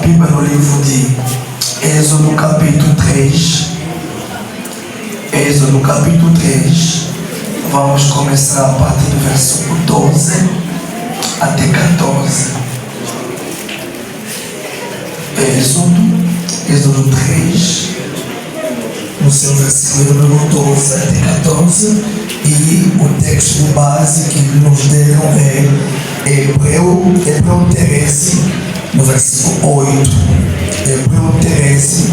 Bíblia no livro de Êxodo capítulo 3. Êxodo capítulo 3. Vamos começar a partir do versículo 12 até 14. Êxodo 3, no seu versículo número 12 até 14. E o texto de base que nos deram é Hebreu 13, no versículo 8. Hebreu 13,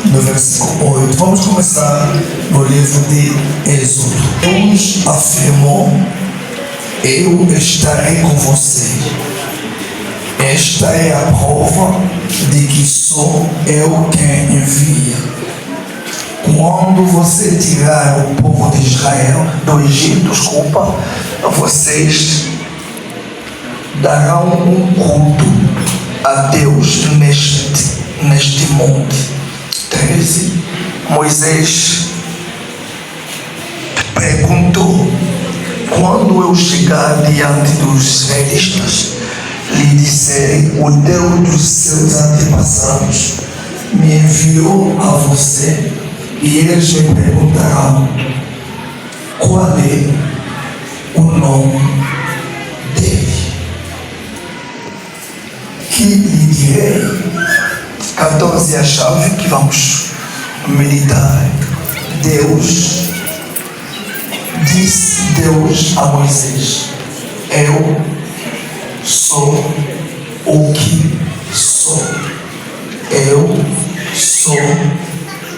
no versículo 8. Vamos começar no livro de Êxodo. Deus afirmou: eu estarei com você. Esta é a prova de que sou eu quem envia. Quando você tirar o povo de Israel do Egito, vocês darão um culto a Deus neste monte. 13. Moisés perguntou: quando eu chegar diante dos israelitas, lhe disserem: o Deus dos seus antepassados me enviou a você, e eles me perguntarão: qual é o nome dele? Que lhe direi? 14 é a chave que vamos meditar. Disse Deus a Moisés: eu sou o que sou. Eu sou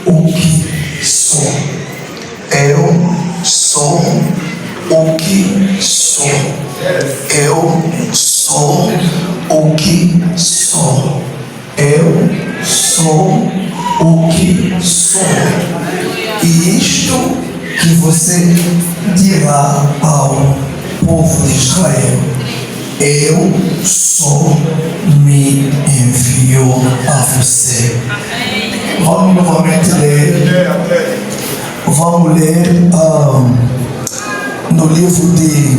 o que sou. Eu sou o que sou. Eu sou o que sou. Eu sou o que sou. E isto que você dirá ao povo de Israel: eu sou, me enviou a você. Vamos novamente ler. Vamos ler no livro de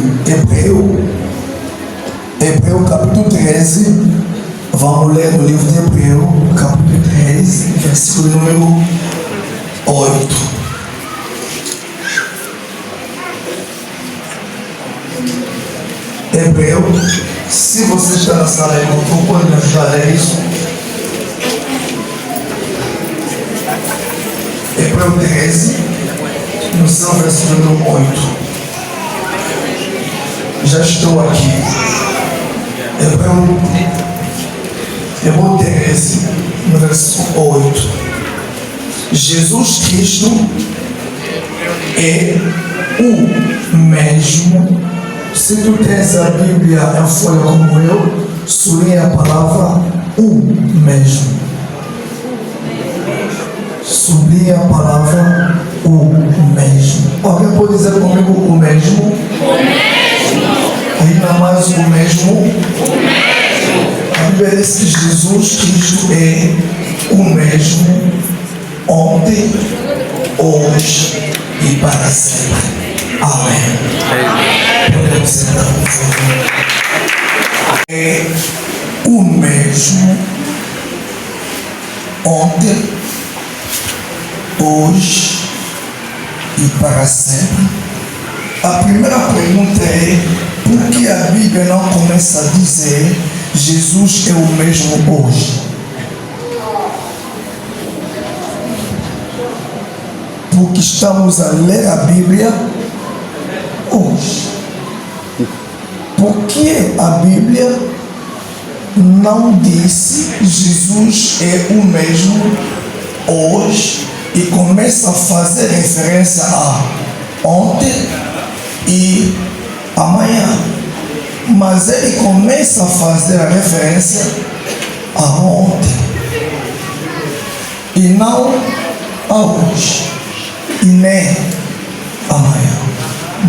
Hebreu capítulo 13. Vamos ler no livro de Hebreu capítulo 13, versículo número 8. Hebreu, se você está na sala e não pode me ajudar a ler isso. Hebreu 13, no seu versículo número 8. Já estou aqui. Hebreu 13, no versículo 8. Jesus Cristo é o mesmo. Se tu tens a Bíblia em folha como eu, sublinha a palavra o mesmo. Sublinha a palavra o mesmo. Alguém pode dizer comigo o mesmo? O mesmo. Ainda mais o mesmo? O mesmo. A Bíblia diz que Jesus Cristo é o mesmo ontem, hoje e para sempre. Amém. Podemos sentar, por favor. É o mesmo ontem, hoje e para sempre. A primeira pergunta é: por que a Bíblia não começa a dizer Jesus é o mesmo hoje? Porque estamos a ler a Bíblia hoje. Por que a Bíblia não disse Jesus é o mesmo hoje e começa a fazer referência a ontem e amanhã? Mas ele começa a fazer a referência a ontem e não a hoje e nem amanhã.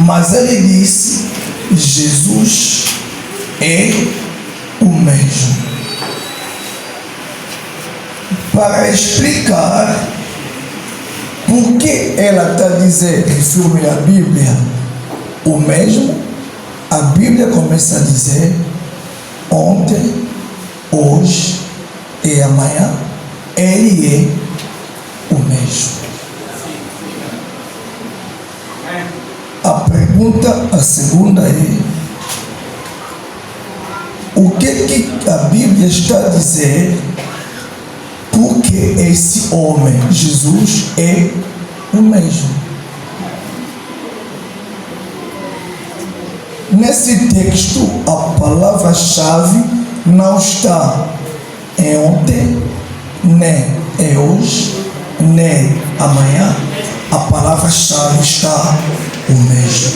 Mas ele disse: Jesus é o mesmo. Para explicar por que ela está dizendo em filme da Bíblia o mesmo, a Bíblia começa a dizer ontem, hoje e amanhã, Ele é o mesmo. A segunda é: o que a Bíblia está a dizer? Porque esse homem, Jesus, é o mesmo. Nesse texto, a palavra-chave não está em ontem, nem em hoje, nem amanhã. A palavra-chave está o mesmo.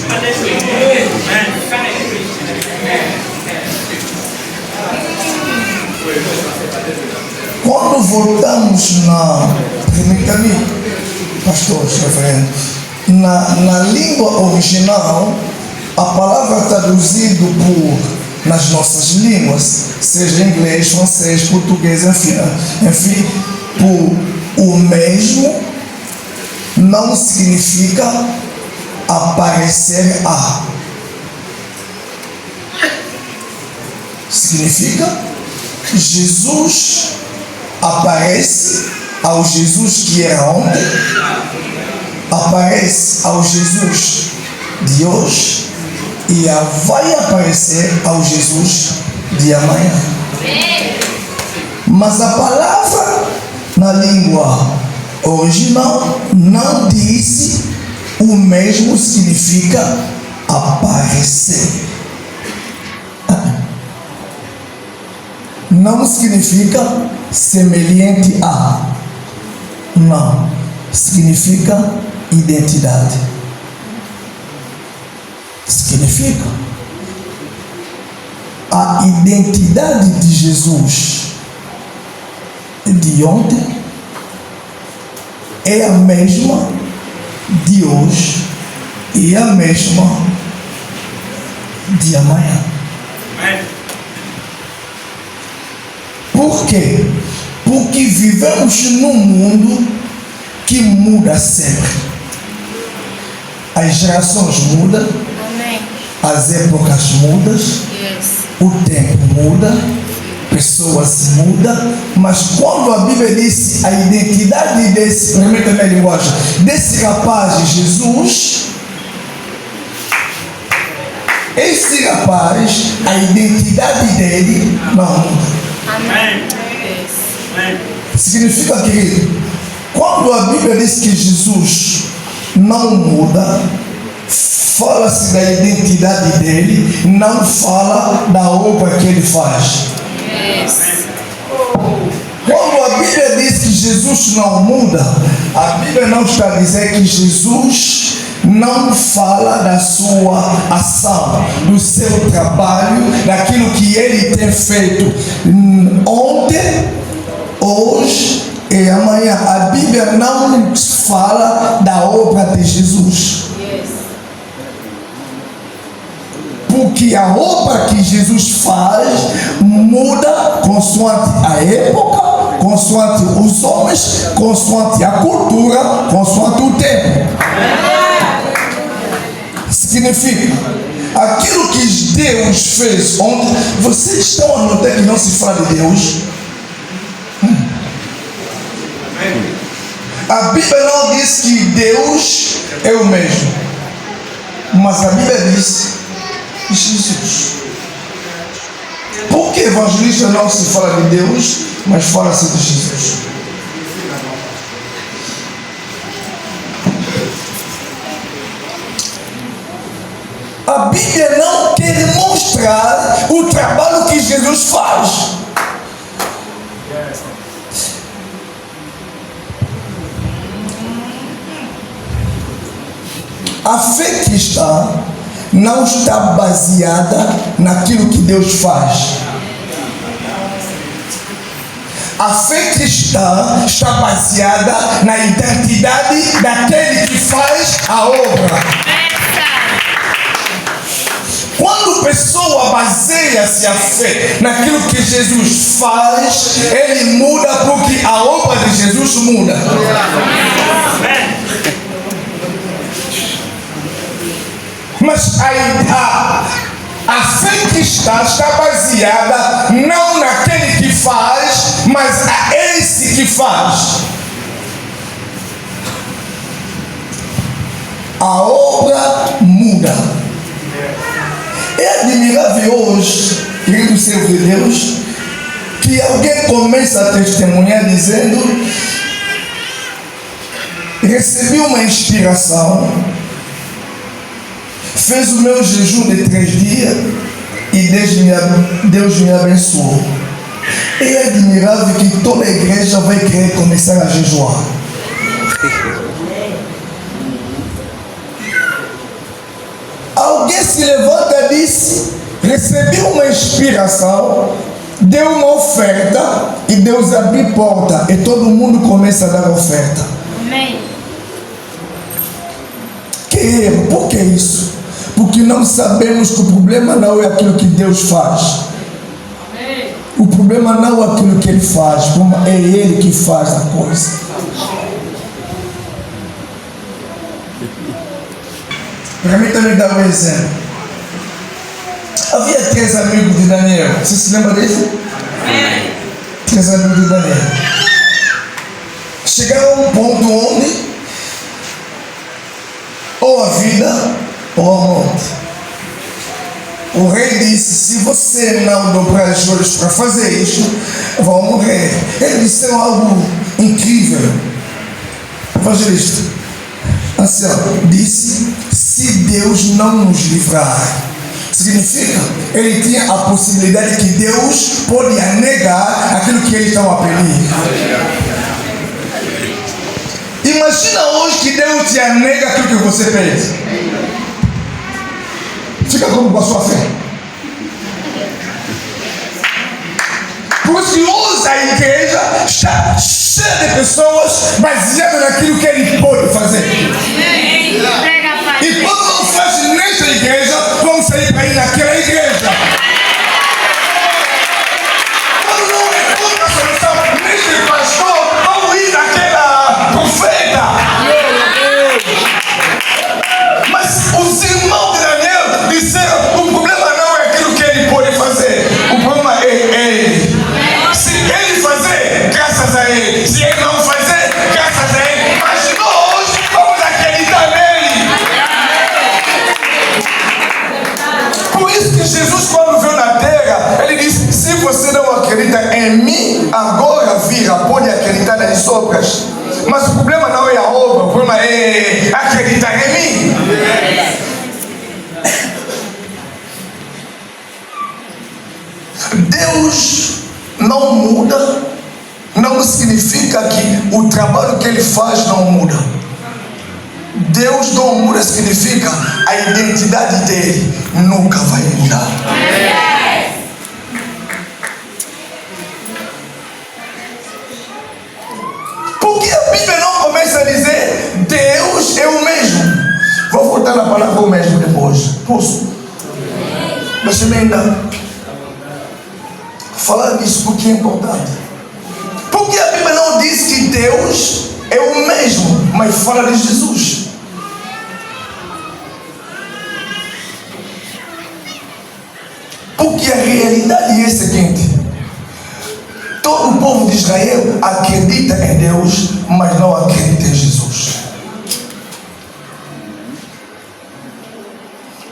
Quando voltamos permita-me, pastor, reverendo, na língua original, a palavra traduzida nas nossas línguas, seja inglês, francês, português, enfim, por o mesmo, não significa aparecer a. Significa Jesus aparece ao Jesus que era ontem, aparece ao Jesus de hoje e vai aparecer ao Jesus de amanhã. Mas a palavra na língua original não disse o mesmo, significa aparecer. Não significa semelhante a. Não. Significa identidade. Significa a identidade de Jesus de ontem é a mesma de hoje e a mesma de amanhã. Por quê? Porque vivemos num mundo que muda sempre. As gerações mudam, as épocas mudam, o tempo muda, pessoas mudam, mas quando a Bíblia diz a identidade permita-me a linguagem, desse rapaz de Jesus, esse rapaz, a identidade dele não muda. Amém. Significa, querido, quando a Bíblia diz que Jesus não muda, fala-se da identidade dele, não fala da obra que ele faz. Quando a Bíblia diz que Jesus não muda, a Bíblia não está a dizer que Jesus não fala da sua ação, do seu trabalho, daquilo que ele tem feito ontem, hoje e amanhã. A Bíblia não fala da obra de Jesus. Porque a obra que Jesus faz muda consoante a época, consoante os homens, consoante a cultura, consoante o tempo. Significa, aquilo que Deus fez ontem, vocês estão a notar que não se fala de Deus? A Bíblia não diz que Deus é o mesmo, mas a Bíblia diz Jesus. Por que evangelista não se fala de Deus, mas fala-se de Jesus? A Bíblia não quer mostrar o trabalho que Jesus faz. A fé cristã não está baseada naquilo que Deus faz. A fé cristã está baseada na identidade daquele que faz a obra. Quando a pessoa baseia-se a fé naquilo que Jesus faz, ele muda porque a obra de Jesus muda. Mas a fé cristã está baseada não naquele que faz, mas faz, a obra muda. É admirável hoje, querido servo de Deus, que alguém começa a testemunhar dizendo: recebi uma inspiração, fez o meu jejum de 3 dias e Deus me abençoou. É admirável que toda a igreja vai querer começar a jejuar. Alguém se levanta e diz: recebi uma inspiração, deu uma oferta e Deus abriu porta e todo mundo começa a dar oferta. Amém. Que erro, por que isso? Porque não sabemos que o problema não é aquilo que Deus faz. Amém. O problema não é aquilo que Ele faz, como é Ele que faz a coisa. Permita-me dar um exemplo. Havia 3 amigos de Daniel. Você se lembra disso? Amém. 3 amigos de Daniel. Chegaram a um ponto onde ou a vida ou a morte. O rei disse: se você não dobrar os joelhos para fazer isso, vão morrer. Eles disseram algo incrível. Evangelista Anselmo disse: se Deus não nos livrar, significa, ele tinha a possibilidade que Deus podia negar aquilo que eles estão a pedir. Imagina hoje que Deus te nega aquilo que você fez. Fica como com a sua fé. Por isso que hoje a igreja está cheia de pessoas baseadas naquilo que ele pode fazer. E quando não faz nesta igreja, vamos sair para ir naquela igreja. Quando não encontra a solução neste pastor, vamos ir naquela profeta. Mas os irmãos de Daniel disseram: o problema não é aquilo que ele pode fazer, o problema é ele. Se ele fazer, graças a ele. Se ele não fazer, graças a ele. Mas nós vamos acreditar nele. Por isso que Jesus, quando veio na terra, ele disse: se você não acredita em mim, agora vira, pode acreditar nas obras. Mas o problema não é a obra, o problema é acreditar em mim. Deus não muda, não significa que o trabalho que ele faz não muda. Deus não muda significa a identidade dele nunca vai mudar. Por que a Bíblia não começa a dizer Deus é o mesmo? Vou voltar na palavra o mesmo depois. Posso? Deixa-me ainda falar disso porque é importante. Porque a Bíblia não diz que Deus é o mesmo, mas fala de Jesus. Porque a realidade é a seguinte: todo o povo de Israel acredita em Deus, mas não acredita em Jesus.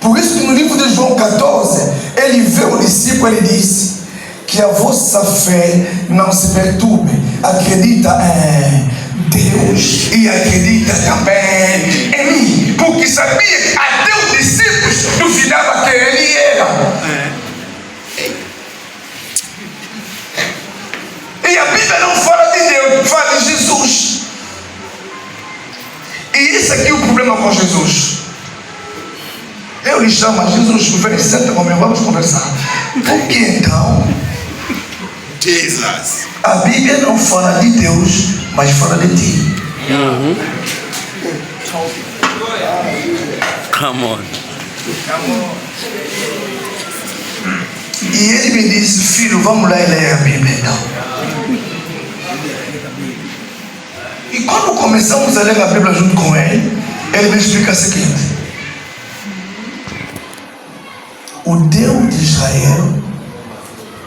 Por isso que no livro de João 14, ele vê o discípulo e disse: que a vossa fé não se perturbe. Acredita em Deus e acredita também em mim. Porque sabia que até os discípulos duvidavam que ele era. E a Bíblia não fala de Deus, fala de Jesus. E esse aqui é o problema com Jesus. Eu lhe chamo a Jesus, vem, senta comigo, vamos conversar. Por que então Jesus, a Bíblia não fala de Deus, mas fala de ti? Come on. E ele me disse: filho, vamos lá e ler a Bíblia então. E quando começamos a ler a Bíblia junto com ele, ele me explica o seguinte: o Deus de Israel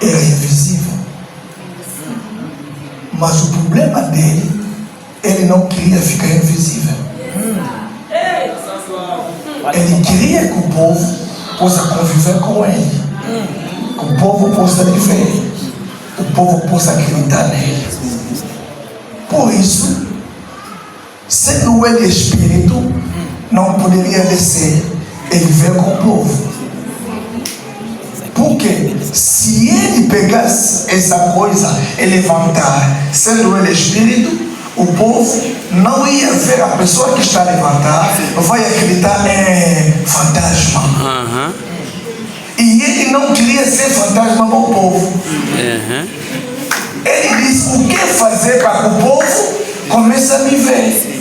era invisível, Mas o problema dele, ele não queria ficar invisível. Ele queria que o povo possa conviver com ele, que o povo possa lhe ver, que o povo possa acreditar nele. Por isso, sendo ele espírito, não poderia descer e viver com o povo. Porque se ele pegasse essa coisa e levantar, sendo ele espírito, o povo não ia ver a pessoa que está a levantar, vai acreditar em fantasma. E ele não queria ser fantasma para o povo. Ele disse: o que fazer para que o povo comece a me ver?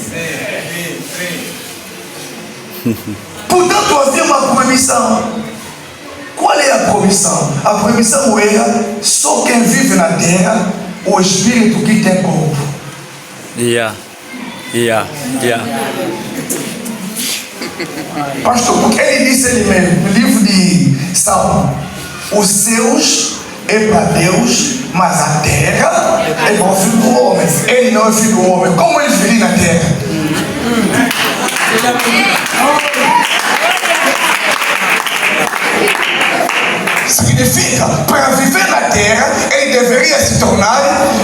Portanto, havia uma proibição. Qual é a proibição? A proibição era só quem vive na terra, o espírito que tem corpo. Pastor, porque ele disse ele mesmo, no livro de Salmo: os céus é para Deus, mas a terra é para o filho do homem. Ele não é filho do homem. Como ele vive na terra? Significa, para viver na terra, ele deveria se tornar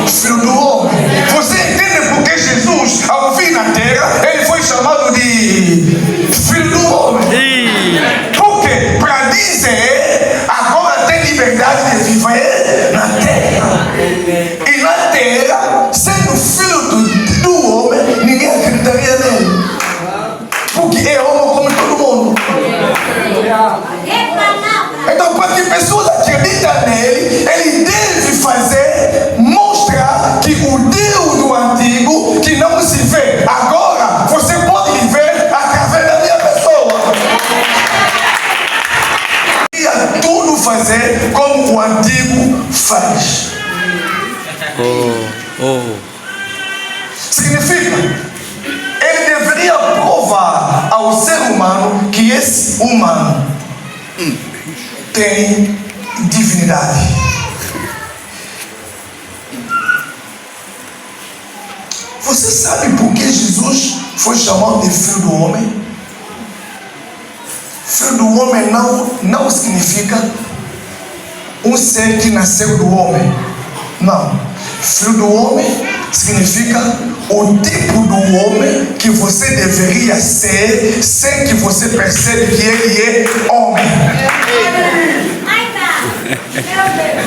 filho do homem. Você entende por que Jesus, ao vir na terra, ele foi chamado de filho do homem? Porque para dizer, agora tem liberdade de viver na terra. E na terra, sendo filho do homem, ninguém acreditaria nele. Porque é homem como todo mundo. Então, para que pessoas acreditem nele, ele deve mostrar que o Deus do antigo, que não se vê agora, você pode ver através da minha pessoa. Ia tudo fazer como o antigo faz. Significa, ele deveria provar ao ser humano que esse humano tem divinidade. Você sabe por que Jesus foi chamado de filho do homem? Filho do homem não significa um ser que nasceu do homem. Não. Filho do homem significa o tipo do homem que você deveria ser sem que você perceba que ele é homem.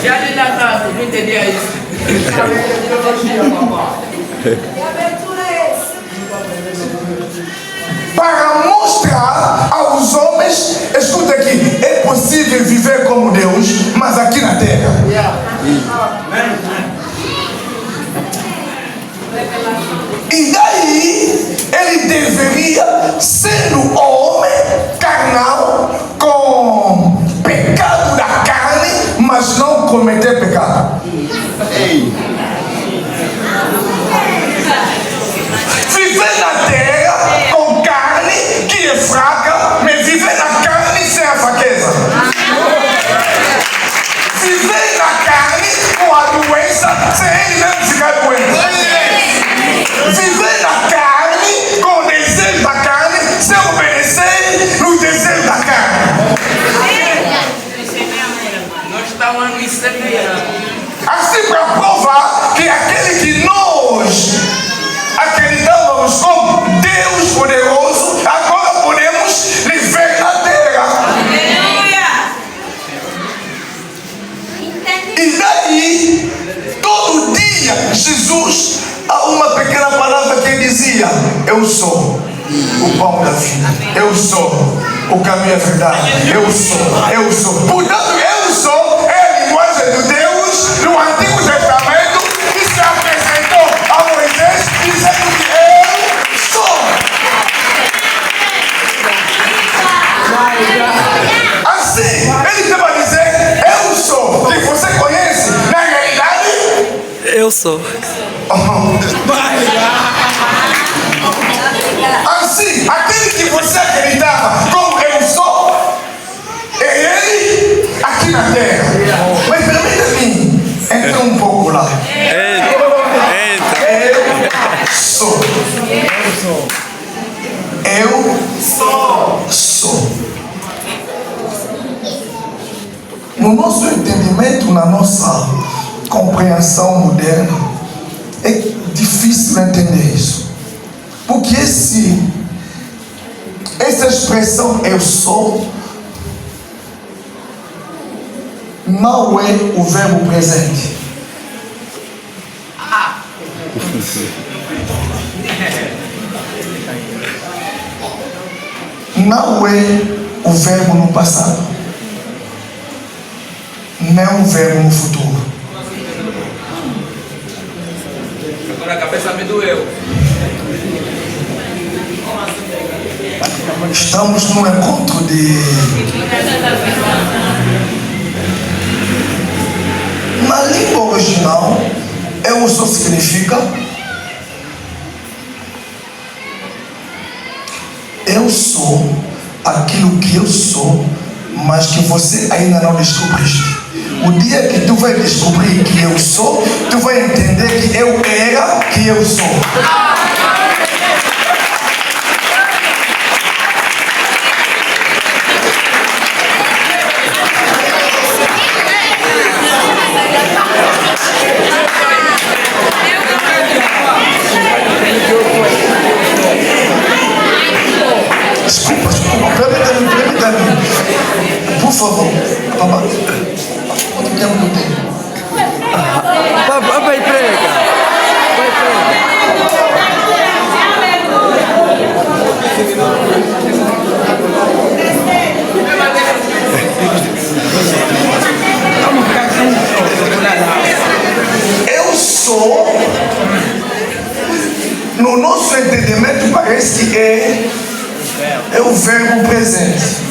Já ali na casa, não entendia isso. Para mostrar aos homens, escuta aqui, é possível viver como Deus, mas aqui na terra. E daí ele deveria, sendo homem carnal, com pecado da carne, mas não cometer pecado. Viver na terra com carne que é fraca, mas viver na carne sem a fraqueza. Viver na carne com a doença sem ele mesmo ficar doente. Viver na carne com o desejo da carne sem obedecer nos desejos da carne. Nós estamos me semeando. Assim, para provar que aquele que nós acreditamos como Deus poderoso, agora podemos viver na terra. E daí, todo dia, Jesus, há uma pequena palavra que dizia: eu sou o pão da vida, eu sou o caminho e a verdade, eu sou. Portanto, eu sou é a linguagem de Deus no Antigo Testamento que se apresentou a Moisés dizendo que eu sou. Assim, ele tem a dizer: eu sou. Que você conhece, na realidade, eu sou. Assim, aquele que você acreditava como eu sou, é ele aqui na terra. Mas permita-me entrar um pouco lá. nosso entendimento, na nossa compreensão moderna, é difícil entender isso. Porque essa expressão eu sou não é o verbo presente. Não é o verbo no passado, nem o verbo no futuro. Agora a cabeça me doeu. Estamos num encontro na língua original, eu só significa eu sou aquilo que eu sou, mas que você ainda não descobriste. O dia que tu vai descobrir que eu sou, tu vai entender que eu era que eu sou. Desculpa, permita-me. Por favor, papai. Quanto tempo eu tenho? Vai prega. Eu sou, no nosso entendimento, parece que é o verbo presente.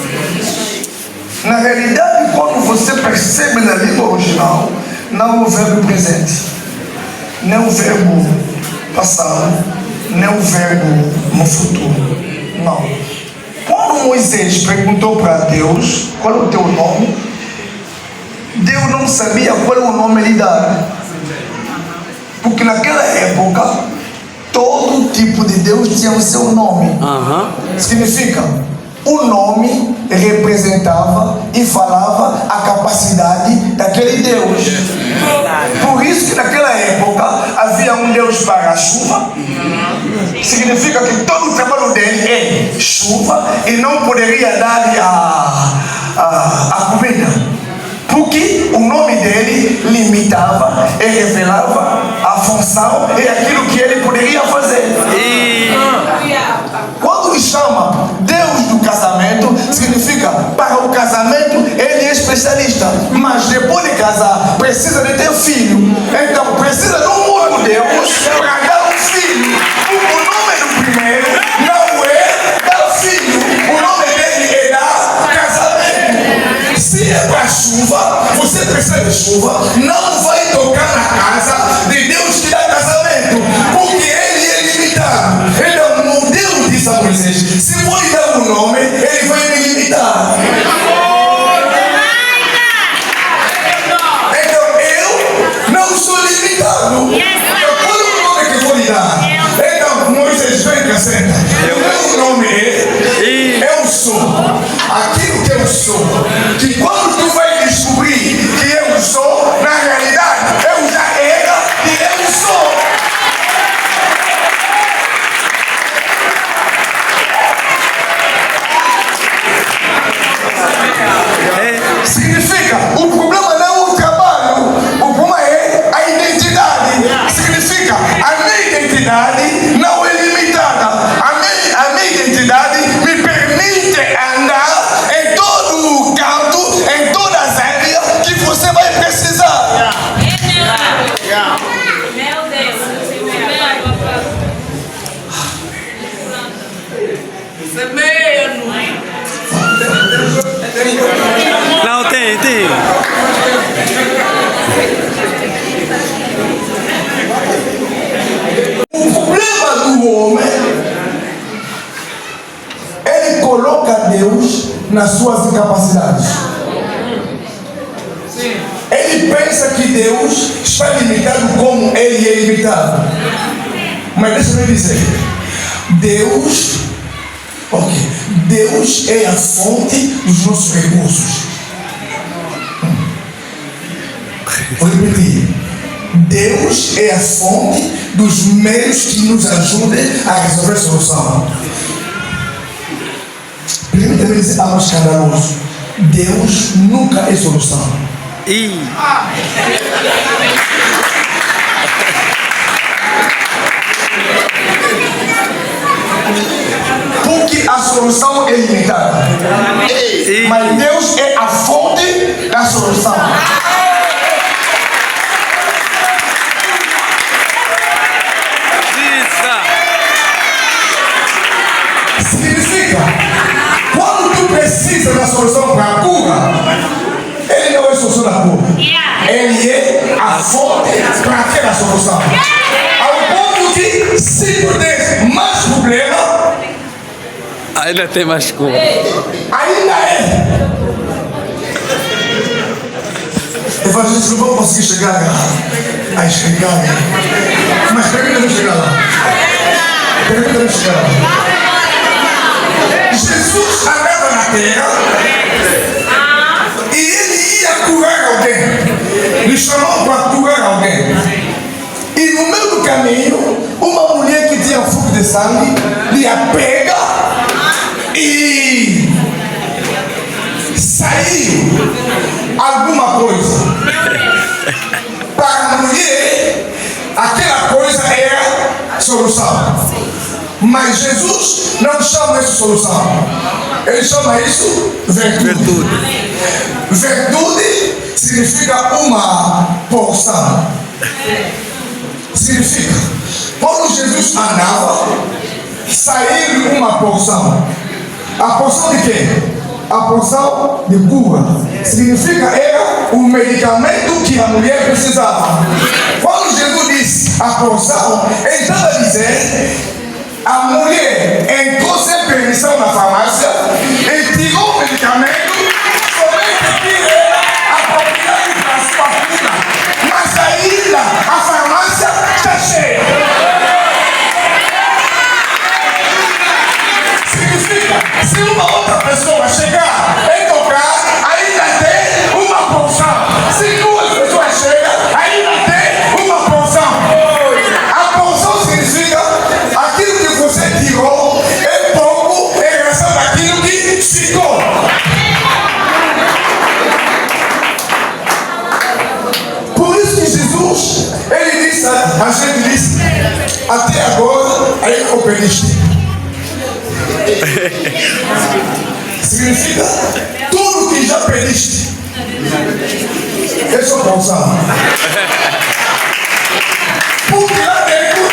Na realidade, quando você percebe na língua original, não é o verbo presente, nem o verbo passado, nem o verbo no futuro. Não. Quando Moisés perguntou para Deus qual é o teu nome, Deus não sabia qual é o nome lhe dar. Porque naquela época, todo tipo de Deus tinha o seu nome. Significa, o nome representava e falava a capacidade daquele Deus. Por isso que naquela época havia um Deus para a chuva. Significa que todo o trabalho dele é chuva e não poderia dar a comida. Porque o nome dele limitava e revelava a função e aquilo que ele poderia fazer. Quando ele chama Deus do casamento, significa para o casamento ele é especialista. Mas depois de casar, precisa de ter filho. Então precisa de um outro Deus para dar um filho. O nome do primeiro não é dar filho. O nome dele é dar casamento. Se é para chuva, você precisa de chuva, não vai tocar na casa de Deus que dá casamento, porque ele é limitado. Então, Deus disse a Moisés: se for lhe dar um nome, ele vai me limitar. Então, eu não sou limitado. Qual é o nome que eu vou lhe dar? Então, Moisés, vem cá, senta. O meu nome é eu sou. Aquilo que eu sou. Que quando tu vai descobrir que eu sou, na realidade, eu já era e eu sou. Significa, o problema não é o trabalho, o problema é a identidade. Significa, a minha identidade não é limitada. A minha identidade me permite andar em todo o canto, em todas as áreas que você vai precisar. Meu Deus. Semeia. Não, tem. O problema do homem, ele coloca Deus nas suas incapacidades. Ele pensa que Deus está limitado como ele é limitado. Mas deixa eu dizer, Deus é a fonte dos nossos recursos. Vou repetir. Deus é a fonte dos meios que nos ajudem a resolver a solução. Primeiro também dizer algo escandaloso. Deus nunca é solução. Porque a solução é limitada. Mas Deus é a fonte da solução. Significa, quando tu precisa da solução para a cura, Ele não é a solução da cura. Ele é a fonte para aquela solução. Ao ponto que, se tu tens mais problema, ainda tem mais cura. Ainda é. Evangelistas não vão conseguir chegar a enxergar. Mas permita-me chegar lá. Permita-me chegar lá. Jesus andava na terra e ele ia curar alguém. Ele chamou para curar alguém. E no meio do caminho, uma mulher que tinha fluxo de sangue lhe pega e saiu alguma coisa. Para a mulher, aquela coisa era a solução. Mas Jesus não chama isso solução. Ele chama isso virtude. Virtude significa uma porção. Significa, quando Jesus andava, saiu uma porção. A porção de quê? A porção de cura. Significa, era o medicamento que a mulher precisava. Quando Jesus disse a porção, ele estava a dizer: a mulher entrou sem permissão na farmácia e tirou o medicamento somente que era apropriado para a sua cura. Mas ainda a farmácia está cheia. Significa, se uma outra pessoa chegar e tocar, ainda tem uma porção. Se duas pessoas chegam, ainda tem uma porção. A porção significa aquilo que você tirou é pouco em relação daquilo que ficou. Por isso que Jesus, ele disse, a gente disse, até agora aí eu pediste. Significa tudo que já pediste. É só porção. Porque lá dentro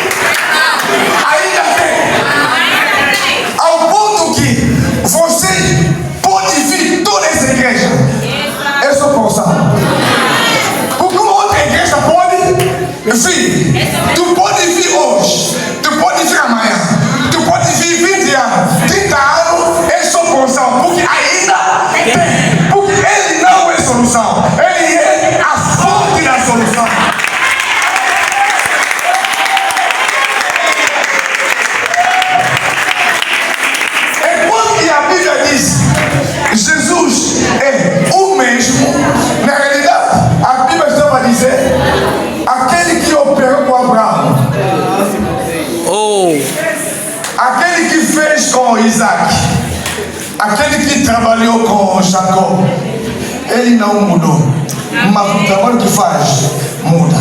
ainda tem. Ao ponto que você pode vir toda essa igreja. É só porção. Porque uma outra igreja pode vir. Tu pode vir hoje. Tu pode vir amanhã. Tu pode vir 20 anos. 30 anos é só porção. Porque ainda tem. Porque ele não é solução. Ele é a fonte da solução. A Bíblia diz Jesus é o mesmo. Na realidade, a Bíblia estava a dizer aquele que operou com Abraão, aquele que fez com Isaac, aquele que trabalhou com Jacó, ele não mudou, mas o trabalho que faz muda.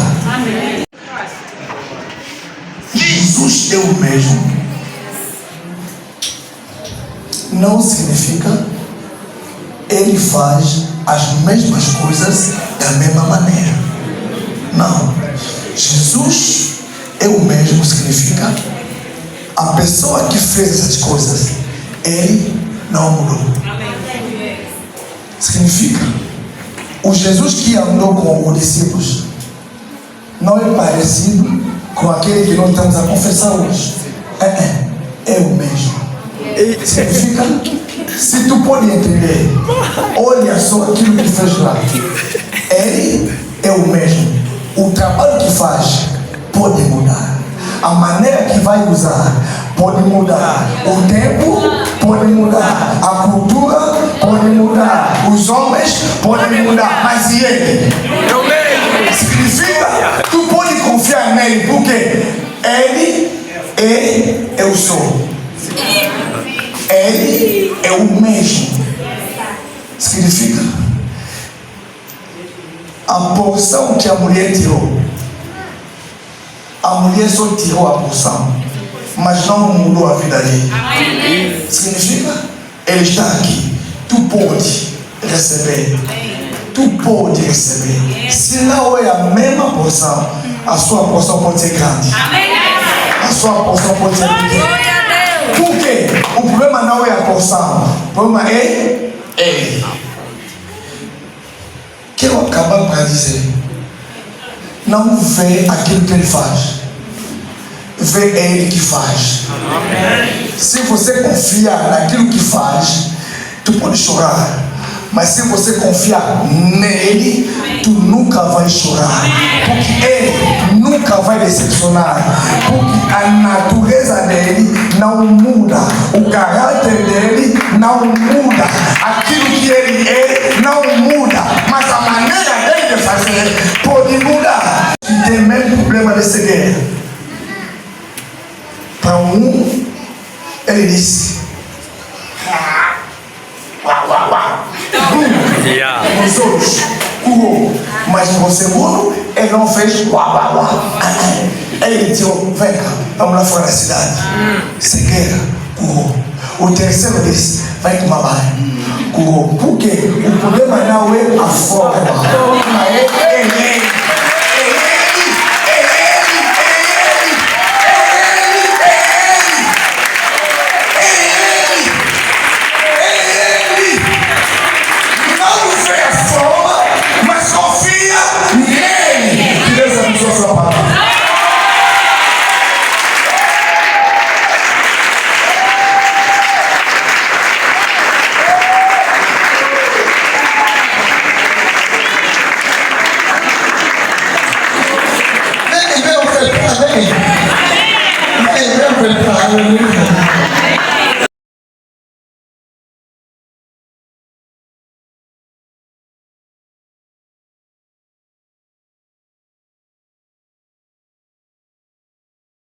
Jesus é o mesmo. Não significa ele faz as mesmas coisas da mesma maneira. Não. Jesus é o mesmo, significa a pessoa que fez essas coisas, ele não mudou. Significa o Jesus que andou com os discípulos não é parecido com aquele que nós estamos a confessar hoje. É o mesmo. Significa, se tu pode entender, olha só aquilo que fez lá. Ele é o mesmo. O trabalho que faz pode mudar. A maneira que vai usar pode mudar. O tempo pode mudar. A cultura pode mudar. Os homens podem mudar. Mas e ele? É o mesmo. tirou. A mulher só tirou a porção, mas não mudou a vida dele. Significa, ele está aqui. Tu pode receber. Tu pode receber. Se não é a mesma porção, a sua porção pode ser grande. A sua porção pode ser pequena. Por quê? O problema não é a porção. O problema é ele. Quero acabar para dizer: não vê aquilo que ele faz, vê ele que faz. Se você confiar naquilo que faz, tu pode chorar, mas se você confiar nele, tu nunca vai chorar, porque ele nunca vai decepcionar, porque a natureza dele não muda, o caráter dele não muda, aquilo que ele é não muda, mas a maneira dele de fazer pode mudar. E tem o mesmo problema de cegueira. Para um, ele disse: os outros curou, mas para o segundo ele não fez Ele disse: vem cá, vamos lá fora da cidade. Cegueira, curou. O terceiro disse: vai tomar banho, curou. Por quê? O problema não é a forma, é ele. Amém.